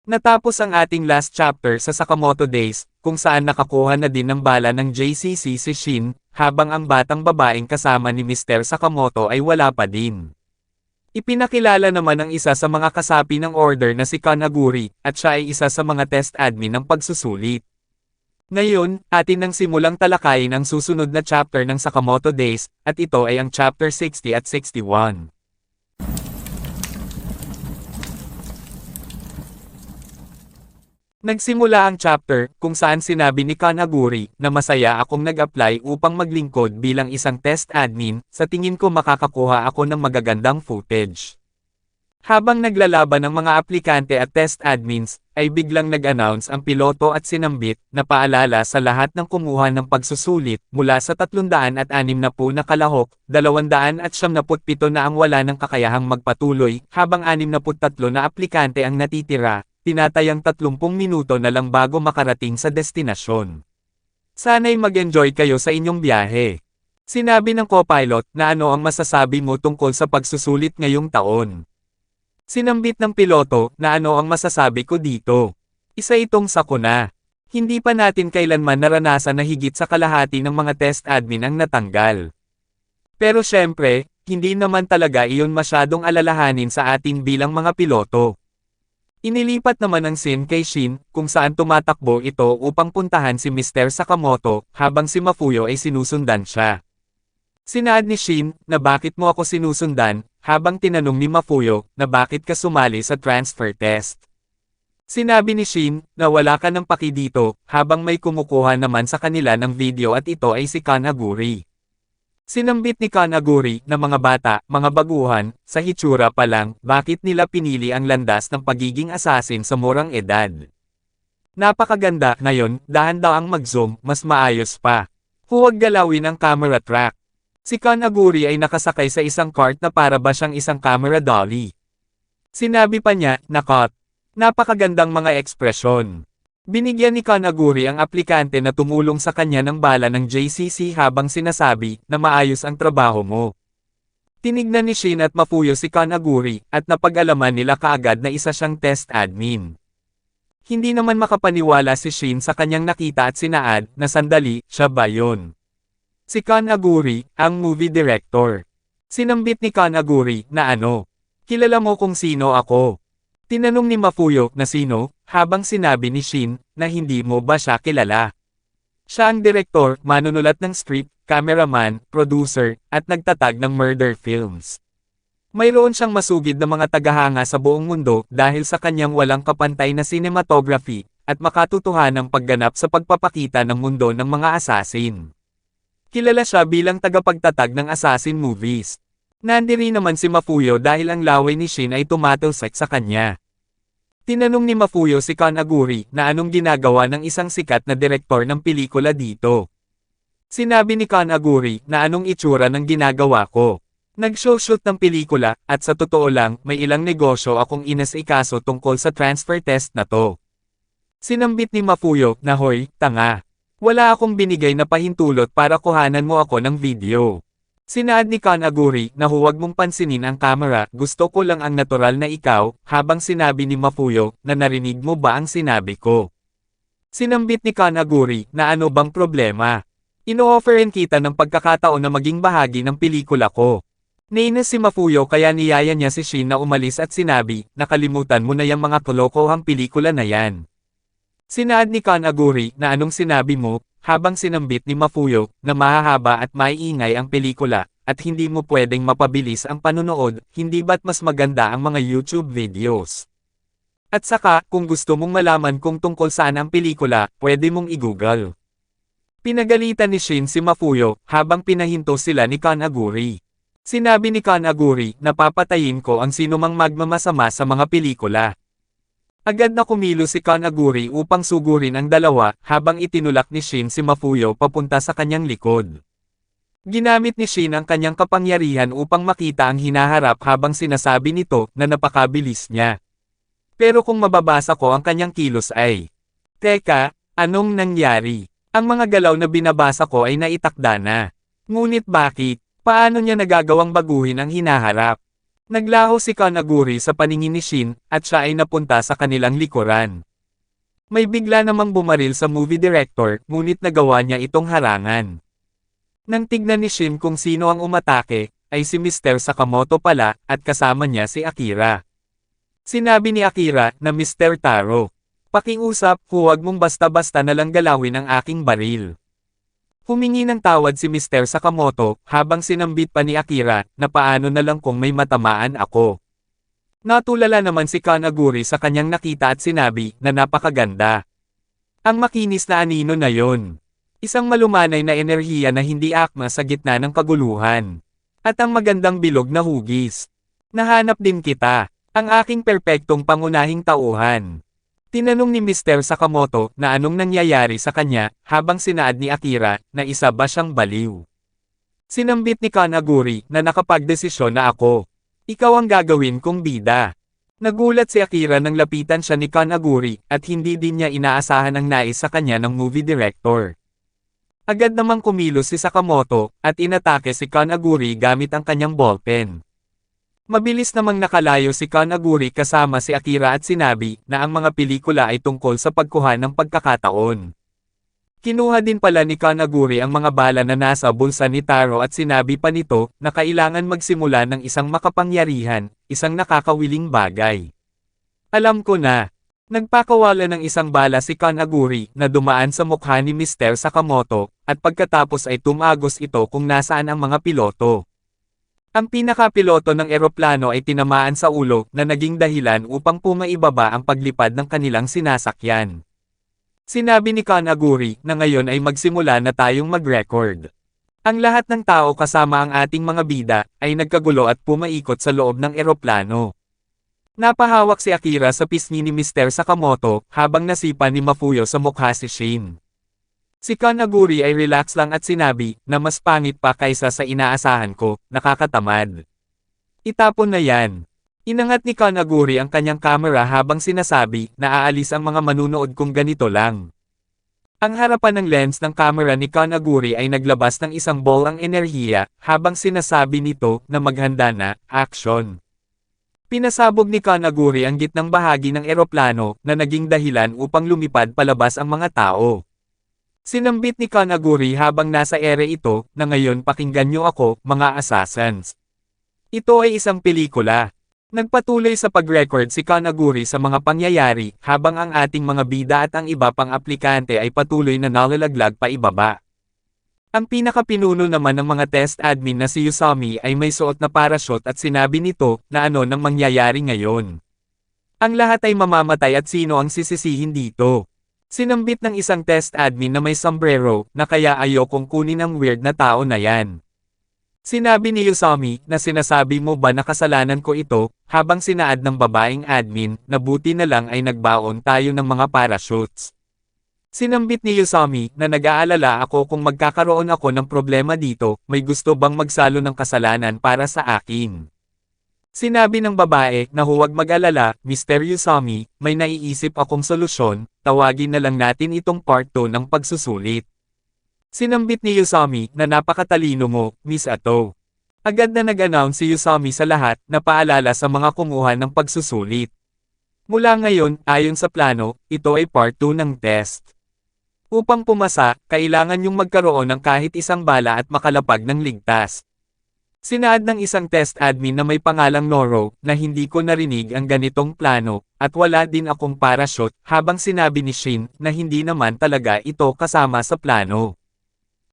Natapos ang ating last chapter sa Sakamoto Days, kung saan nakakuha na din ng bala ng JCC si Shin, habang ang batang babaeng kasama ni Mr. Sakamoto ay wala pa din. Ipinakilala naman ang isa sa mga kasapi ng order na si Kanaguri, at siya ay isa sa mga test admin ng pagsusulit. Ngayon, atin nang simulang talakayin ang susunod na chapter ng Sakamoto Days, at ito ay ang chapter 60 at 61. Nagsimula ang chapter, kung saan sinabi ni Kanaguri, na masaya akong nag-apply upang maglingkod bilang isang test admin, sa tingin ko makakakuha ako ng magagandang footage. Habang naglalaban ng mga aplikante at test admins, ay biglang nag-announce ang piloto at sinambit, na paalala sa lahat ng kumuha ng pagsusulit, mula sa 360 na kalahok, 277 na ang wala ng kakayahang magpatuloy, habang 63 na aplikante ang natitira. Tinatayang 30 minuto na lang bago makarating sa destinasyon. Sana'y mag-enjoy kayo sa inyong biyahe. Sinabi ng co-pilot na ano ang masasabi mo tungkol sa pagsusulit ngayong taon. Sinambit ng piloto na ano ang masasabi ko dito. Isa itong sakuna. Hindi pa natin kailanman naranasan na higit sa kalahati ng mga test admin ang natanggal. Pero syempre, hindi naman talaga iyon masyadong alalahanin sa atin bilang mga piloto. Inilipat naman ang scene kay Shin, kung saan tumatakbo ito upang puntahan si Mr. Sakamoto, habang si Mafuyo ay sinusundan siya. Sinaad ni Shin, na bakit mo ako sinusundan, habang tinanong ni Mafuyo, na bakit ka sumali sa transfer test. Sinabi ni Shin, na wala ka ng paki dito, habang may kumukuha naman sa kanila ng video at ito ay si Kanaguri. Sinambit ni Kanaguri na mga bata, mga baguhan, sa hitsura pa lang, bakit nila pinili ang landas ng pagiging assassin sa murang edad. Napakaganda, ngayon, dahan-daang mag-zoom, mas maayos pa. Huwag galawin ang camera track. Si Kanaguri ay nakasakay sa isang cart na para ba siyang isang camera dolly. Sinabi pa niya, na cut. Napakagandang mga ekspresyon. Binigyan ni Kanaguri ang aplikante na tumulong sa kanya ng bala ng JCC habang sinasabi na maayos ang trabaho mo. Tinignan ni Shin at Mafuyo si Kanaguri at napag-alaman nila kaagad na isa siyang test admin. Hindi naman makapaniwala si Shin sa kanyang nakita at sinaad na sandali, siya ba yun? Si Kanaguri, ang movie director. Sinambit ni Kanaguri na ano? Kilala mo kung sino ako? Tinanong ni Mafuyo na sino, habang sinabi ni Shin, na hindi mo ba siya kilala. Siya ang direktor, manunulat ng script, cameraman, producer, at nagtatag ng murder films. Mayroon siyang masugid na mga tagahanga sa buong mundo dahil sa kanyang walang kapantay na cinematography, at makatotohanang pagganap sa pagpapakita ng mundo ng mga assassin. Kilala siya bilang tagapagtatag ng assassin movies. Nandiri naman si Mafuyo dahil ang laway ni Shin ay tumatalsik sa kanya. Tinanong ni Mafuyo si Kanaguri na anong ginagawa ng isang sikat na direktor ng pelikula dito. Sinabi ni Kanaguri na anong itsura ng ginagawa ko. Nag-shoot ng pelikula, at sa totoo lang, may ilang negosyo akong inasikaso tungkol sa transfer test na to. Sinambit ni Mafuyo na hoy, tanga. Wala akong binigay na pahintulot para kuhanan mo ako ng video. Sinaad ni Kanaguri na huwag mong pansinin ang camera, gusto ko lang ang natural na ikaw, habang sinabi ni Mafuyo na narinig mo ba ang sinabi ko. Sinambit ni Kanaguri na ano bang problema. Ino-offerin kita ng pagkakataon na maging bahagi ng pelikula ko. Nainis si Mafuyo kaya niyaya niya si Shin na umalis at sinabi, nakalimutan mo na yung mga kolokohang pelikula na yan. Sinaad ni Kanaguri na anong sinabi mo, habang sinambit ni Mafuyo na mahahaba at maiingay ang pelikula, at hindi mo pwedeng mapabilis ang panunood, hindi ba't mas maganda ang mga YouTube videos? At saka, kung gusto mong malaman kung tungkol saan ang pelikula, pwede mong i-google. Pinagalitan ni Shin si Mafuyo, habang pinahinto sila ni Kanaguri. Sinabi ni Kanaguri na papatayin ko ang sinumang magmamasama sa mga pelikula. Agad na kumilos si Kanaguri upang sugurin ang dalawa, habang itinulak ni Shin si Mafuyo papunta sa kanyang likod. Ginamit ni Shin ang kanyang kapangyarihan upang makita ang hinaharap habang sinasabi nito na napakabilis niya. Pero kung mababasa ko ang kanyang kilos ay, teka, anong nangyari? Ang mga galaw na binabasa ko ay naitakda na. Ngunit bakit? Paano niya nagagawang baguhin ang hinaharap? Naglaho si Kanaguri sa paningin ni Shin, at siya ay napunta sa kanilang likuran. May bigla namang bumaril sa movie director, ngunit nagawa niya itong harangan. Nang tignan ni Shin kung sino ang umatake, ay si Mr. Sakamoto pala, at kasama niya si Akira. Sinabi ni Akira na Mr. Taro, pakiusap, huwag mong basta-basta nalang galawin ang aking baril. Humingi ng tawad si Mr. Sakamoto, habang sinambit pa ni Akira, na paano na lang kung may matamaan ako. Natulala naman si Kanaguri sa kanyang nakita at sinabi, na napakaganda. Ang makinis na anino na yon. Isang malumanay na enerhiya na hindi akma sa gitna ng kaguluhan. At ang magandang bilog na hugis. Nahanap din kita, ang aking perpektong pangunahing tauhan. Tinanong ni Mr. Sakamoto na anong nangyayari sa kanya, habang sinaad ni Akira, na isa ba siyang baliw. Sinambit ni Kanaguri na nakapagdesisyon na ako. Ikaw ang gagawin kong bida. Nagulat si Akira nang lapitan siya ni Kanaguri, at hindi din niya inaasahan ang nais sa kanya ng movie director. Agad namang kumilos si Sakamoto, at inatake si Kanaguri gamit ang kanyang ballpen. Mabilis namang nakalayo si Kanaguri kasama si Akira at sinabi na ang mga pelikula ay tungkol sa pagkuha ng pagkakataon. Kinuha din pala ni Kanaguri ang mga bala na nasa bulsa ni Taro at sinabi pa nito na kailangan magsimula ng isang makapangyarihan, isang nakakawiling bagay. Alam ko na. Nagpakawala ng isang bala si Kanaguri na dumaan sa mukha ni Mr. Sakamoto, at pagkatapos ay tumagos ito kung nasaan ang mga piloto. Ang pinakapiloto ng eroplano ay tinamaan sa ulo na naging dahilan upang pumaibaba ang paglipad ng kanilang sinasakyan. Sinabi ni Kanaguri na ngayon ay magsimula na tayong mag-record. Ang lahat ng tao kasama ang ating mga bida ay nagkagulo at pumaikot sa loob ng eroplano. Napahawak si Akira sa pisngi ni Mr. Sakamoto habang nasipa ni Mafuyo sa mukha si Shin. Si Kanaguri ay relax lang at sinabi na mas pangit pa kaysa sa inaasahan ko, nakakatamad. Itapon na yan. Inangat ni Kanaguri ang kanyang kamera habang sinasabi na aalis ang mga manunood kung ganito lang. Ang harapan ng lens ng kamera ni Kanaguri ay naglabas ng isang ball ang enerhiya habang sinasabi nito na maghanda na, action. Pinasabog ni Kanaguri ang gitnang bahagi ng eroplano na naging dahilan upang lumipad palabas ang mga tao. Sinambit ni Kanaguri habang nasa ere ito na ngayon pakinggan niyo ako, mga assassins. Ito ay isang pelikula. Nagpatuloy sa pag-record si Kanaguri sa mga pangyayari habang ang ating mga bida at ang iba pang aplikante ay patuloy na nalalaglag pa ibaba. Ang pinakapinuno naman ng mga test admin na si Yusami ay may suot na parachute at sinabi nito na ano nang mangyayari ngayon. Ang lahat ay mamamatay at sino ang sisisihin dito. Sinambit ng isang test admin na may sombrero na kaya ayokong kunin ang weird na tao na yan. Sinabi ni Yusami na sinasabi mo ba na kasalanan ko ito, habang sinaad ng babaeng admin na buti na lang ay nagbaon tayo ng mga parachutes. Sinambit ni Yusami na nag-aalala ako kung magkakaroon ako ng problema dito, may gusto bang magsalo ng kasalanan para sa akin. Sinabi ng babae na huwag mag-alala, Mr. Yusami, may naiisip akong solusyon, tawagin na lang natin itong part 2 ng pagsusulit. Sinambit ni Yusami na napakatalino mo, Miss Ato. Agad na nag-announce si Yusami sa lahat na paalala sa mga kumuha ng pagsusulit. Mula ngayon, ayon sa plano, ito ay part 2 ng test. Upang pumasa, kailangan yung magkaroon ng kahit isang bala at makalapag ng ligtas. Sinaad ng isang test admin na may pangalang Noro na hindi ko narinig ang ganitong plano, at wala din akong parachute, habang sinabi ni Shin na hindi naman talaga ito kasama sa plano.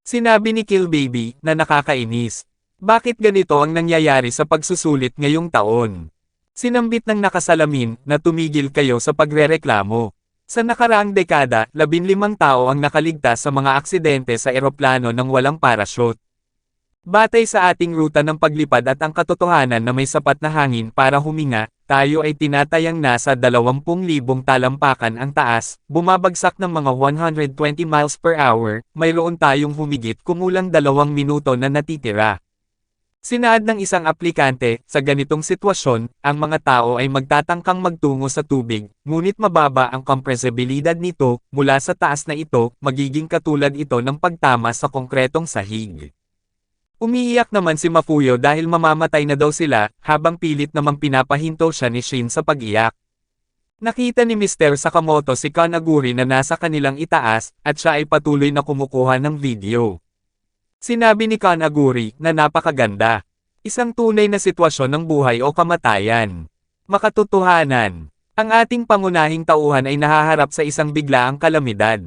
Sinabi ni Kill Baby na nakakainis. Bakit ganito ang nangyayari sa pagsusulit ngayong taon? Sinambit ng nakasalamin na tumigil kayo sa pagrereklamo. Sa nakaraang dekada, 15 tao ang nakaligtas sa mga aksidente sa eroplano ng walang parachute. Batay sa ating ruta ng paglipad at ang katotohanan na may sapat na hangin para huminga, tayo ay tinatayang nasa 20,000 talampakan ang taas, bumabagsak ng mga 120 miles per hour, mayroon tayong humigit kumulang 2 minuto na natitira. Sinaad ng isang aplikante, sa ganitong sitwasyon, ang mga tao ay magtatangkang magtungo sa tubig, ngunit mababa ang kompresibilidad nito, mula sa taas na ito, magiging katulad ito ng pagtama sa konkretong sahig. Umiiyak naman si Mafuyo dahil mamamatay na daw sila, habang pilit namang pinapahinto siya ni Shin sa pag-iyak. Nakita ni Mr. Sakamoto si Kanaguri na nasa kanilang itaas, at siya ay patuloy na kumukuha ng video. Sinabi ni Kanaguri na napakaganda. Isang tunay na sitwasyon ng buhay o kamatayan. Makatotohanan. Ang ating pangunahing tauhan ay nahaharap sa isang biglaang kalamidad.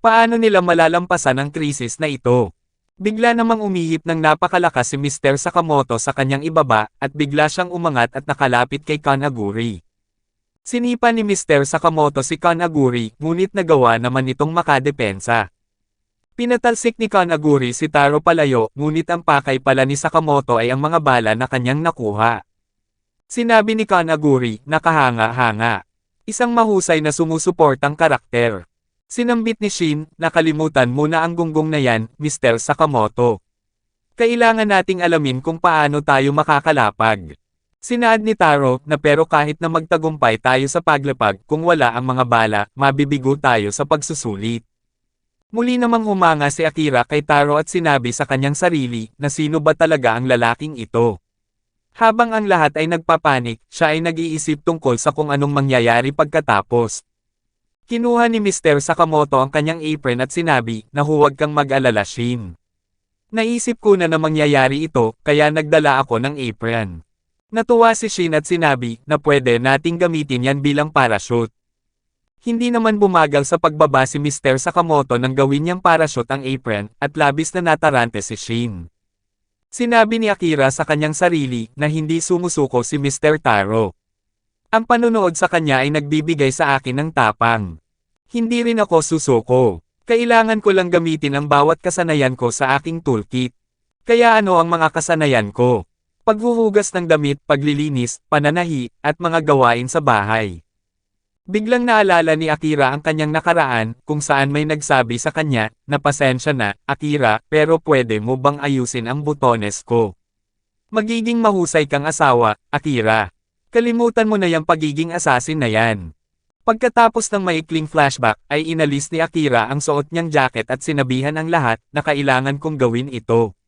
Paano nila malalampasan ang krisis na ito? Bigla namang umihip ng napakalakas si Mr. Sakamoto sa kanyang ibaba, at bigla siyang umangat at nakalapit kay Kanaguri. Sinipa ni Mr. Sakamoto si Kanaguri, ngunit nagawa naman itong makadepensa. Pinatalsik ni Kanaguri si Taro palayo, ngunit ang pakay pala ni Sakamoto ay ang mga bala na kanyang nakuha. Sinabi ni Kanaguri, nakahanga-hanga. Isang mahusay na sumusuportang karakter. Sinambit ni Shin, nakalimutan mo na ang gunggong na yan, Mr. Sakamoto. Kailangan nating alamin kung paano tayo makakalapag. Sinaad ni Taro, na pero kahit na magtagumpay tayo sa paglapag, kung wala ang mga bala, mabibigo tayo sa pagsusulit. Muli namang humanga si Akira kay Taro at sinabi sa kanyang sarili, na sino ba talaga ang lalaking ito. Habang ang lahat ay nagpapanik, siya ay nag-iisip tungkol sa kung anong mangyayari pagkatapos. Kinuha ni Mr. Sakamoto ang kanyang apron at sinabi, na huwag kang mag-alala Shin. Naisip ko na mangyayari ito, kaya nagdala ako ng apron. Natuwa si Shin at sinabi, na pwede nating gamitin yan bilang parachute. Hindi naman bumagal sa pagbaba si Mr. Sakamoto nang gawin niyang parachute ang apron, at labis na natarante si Shin. Sinabi ni Akira sa kanyang sarili, na hindi sumusuko si Mr. Taro. Ang panonood sa kanya ay nagbibigay sa akin ng tapang. Hindi rin ako susuko. Kailangan ko lang gamitin ang bawat kasanayan ko sa aking toolkit. Kaya ano ang mga kasanayan ko? Paghuhugas ng damit, paglilinis, pananahi, at mga gawain sa bahay. Biglang naalala ni Akira ang kanyang nakaraan, kung saan may nagsabi sa kanya, na pasensya na, Akira, pero pwede mo bang ayusin ang butones ko? Magiging mahusay kang asawa, Akira. Kalimutan mo na yung pagiging assassin na yan. Pagkatapos ng maikling flashback, ay inalis ni Akira ang suot niyang jacket at sinabihan ang lahat, na kailangan kong gawin ito.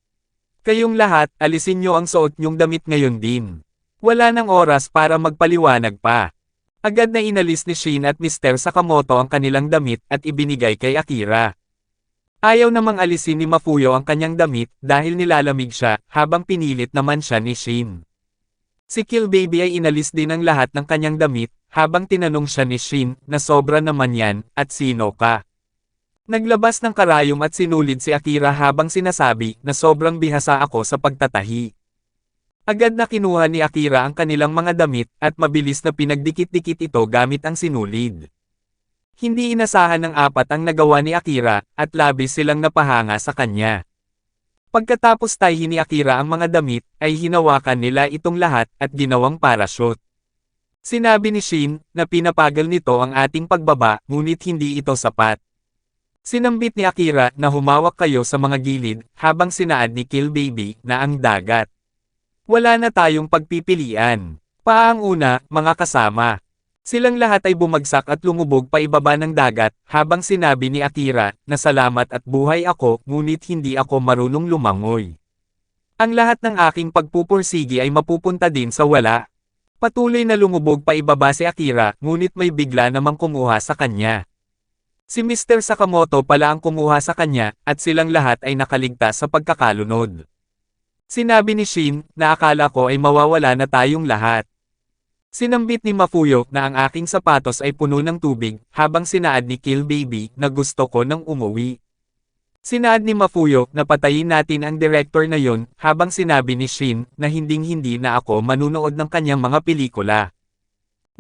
Kayong lahat, alisin niyo ang suot niyong damit ngayon din. Wala nang oras para magpaliwanag pa. Agad na inalis ni Shin at Mr. Sakamoto ang kanilang damit at ibinigay kay Akira. Ayaw namang alisin ni Mafuyo ang kanyang damit dahil nilalamig siya, habang pinilit naman siya ni Shin. Si Kill Baby ay inalis din ang lahat ng kanyang damit, habang tinanong siya ni Shin, na sobra naman yan, at sino ka? Naglabas ng karayom at sinulid si Akira habang sinasabi, na sobrang bihasa ako sa pagtatahi. Agad na kinuha ni Akira ang kanilang mga damit, at mabilis na pinagdikit-dikit ito gamit ang sinulid. Hindi inasahan ng apat ang nagawa ni Akira, at labis silang napahanga sa kanya. Pagkatapos tayhin ni Akira ang mga damit, ay hinawakan nila itong lahat, at ginawang parachute. Sinabi ni Shin, na pinapagal nito ang ating pagbaba, ngunit hindi ito sapat. Sinambit ni Akira, na humawak kayo sa mga gilid, habang sinaad ni Kill Baby, na ang dagat. Wala na tayong pagpipilian. Paang una, mga kasama. Silang lahat ay bumagsak at lumubog pa ibaba ng dagat, habang sinabi ni Akira, na salamat at buhay ako, ngunit hindi ako marunong lumangoy. Ang lahat ng aking pagpupursigi ay mapupunta din sa wala. Patuloy na lumubog pa ibaba si Akira, ngunit may bigla namang kumuha sa kanya. Si Mr. Sakamoto pala ang kumuha sa kanya, at silang lahat ay nakaligtas sa pagkakalunod. Sinabi ni Shin, na akala ko ay mawawala na tayong lahat. Sinambit ni Mafuyo, na ang aking sapatos ay puno ng tubig, habang sinaad ni Kill Baby, na gusto ko nang umuwi. Sinaad ni Mafuyo, na patayin natin ang director na yon, habang sinabi ni Shin, na hinding-hindi na ako manunood ng kanyang mga pelikula.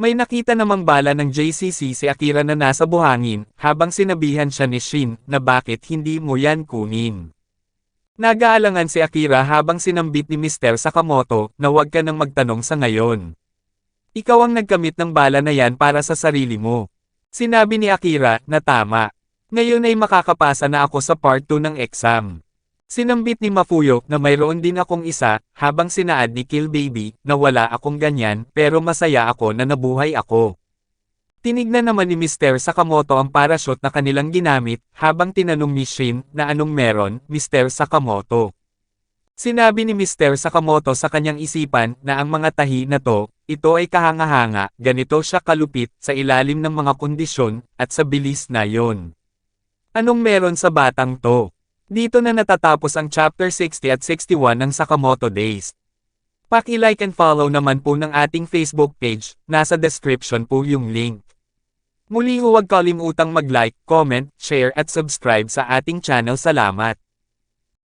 May nakita namang bala ng JCC si Akira na nasa buhangin, habang sinabihan siya ni Shin, na bakit hindi mo yan kunin. Nag-aalangan si Akira habang sinambit ni Mr. Sakamoto, na huwag ka nang magtanong sa ngayon. Ikaw ang nagkamit ng bala na yan para sa sarili mo. Sinabi ni Akira, na tama. Ngayon ay makakapasa na ako sa part 2 ng exam. Sinambit ni Mafuyo, na mayroon din akong isa, habang sinaad ni Kill Baby, na wala akong ganyan, pero masaya ako na nabuhay ako. Tinignan naman ni Mr. Sakamoto ang parachute na kanilang ginamit, habang tinanong ni Shin, na anong meron, Mr. Sakamoto. Sinabi ni Mr. Sakamoto sa kanyang isipan na ang mga tahi na ito ay kahanga-hanga, ganito siya kalupit sa ilalim ng mga kondisyon, at sa bilis na yon. Anong meron sa batang to? Dito na natatapos ang chapter 60 at 61 ng Sakamoto Days. Paki-like and follow naman po ng ating Facebook page, nasa description po yung link. Muli huwag kalimutang mag-like, comment, share at subscribe sa ating channel. Salamat!